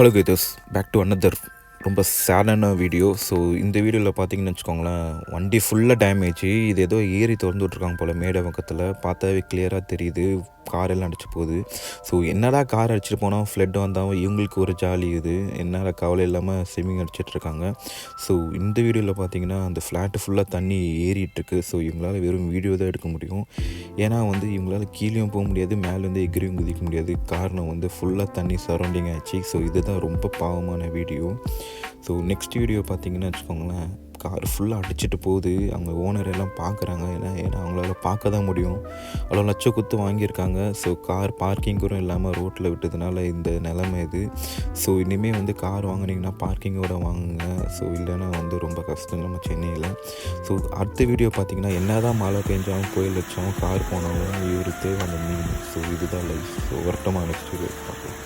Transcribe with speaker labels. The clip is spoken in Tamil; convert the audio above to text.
Speaker 1: ஹலோ கேதர்ஸ், பேக் டு அனதர் ரொம்ப சேடான வீடியோ. ஸோ இந்த வீடியோவில் பார்த்தீங்கன்னு வச்சுக்கோங்களேன், வண்டி ஃபுல்லாக டேமேஜ். இது ஏதோ ஏறி திறந்து விட்ருக்காங்க போல் மேடை பக்கத்தில். பார்த்தாவே கிளியராக தெரியுது, கார் எல்லாம் அடிச்சு போகுது. ஸோ என்னடா கார் அடிச்சுட்டு போனால் ஃப்ளட் வந்தால் இவங்களுக்கு ஒரு ஜாலி. இது என்னடா கவலை இல்லாமல் ஸ்விம்மிங் அடிச்சிட்ருக்காங்க. ஸோ இந்த வீடியோவில் பார்த்தீங்கன்னா அந்த ஃப்ளாட்டு ஃபுல்லாக தண்ணி ஏறிட்டுருக்கு. ஸோ இவங்களால் வெறும் வீடியோ தான் எடுக்க முடியும். ஏன்னா இவங்களால் கீழேயும் போக முடியாது, மேலேருந்து எகிரியும் குதிக்க முடியாது. காரணம் ஃபுல்லாக தண்ணி சரௌண்டிங் ஆச்சு. ஸோ இதுதான் ரொம்ப பாவமான வீடியோ. ஸோ நெக்ஸ்ட் வீடியோ பார்த்தீங்கன்னா வச்சுக்கோங்களேன், கார் ஃபுல்லாக அடிச்சுட்டு போகுது. அவங்க ஓனர் எல்லாம் பார்க்குறாங்க. ஏன்னா அவங்களால பார்க்க தான் முடியும். அவ்வளோ லட்சம் குத்து வாங்கியிருக்காங்க. ஸோ கார் பார்க்கிங் கூட இல்லாமல் ரோட்டில் விட்டதுனால இந்த நிலைமை இது. ஸோ இனிமேல் கார் வாங்கினீங்கன்னா பார்க்கிங்கோடு வாங்குங்க. ஸோ இல்லைன்னா ரொம்ப கஷ்டம் நம்ம சென்னையில். ஸோ அடுத்த வீடியோ பார்த்தீங்கன்னா என்ன தான் மழை பெஞ்சாலும் புயல் வச்சாலும் கார் போனாலும் இவர் தேவை அந்த மீன். ஸோ இதுதான் லைஃப். ஸோ வருத்தமாக நெக்ஸ்ட் வீடியோ பார்க்கலாம்.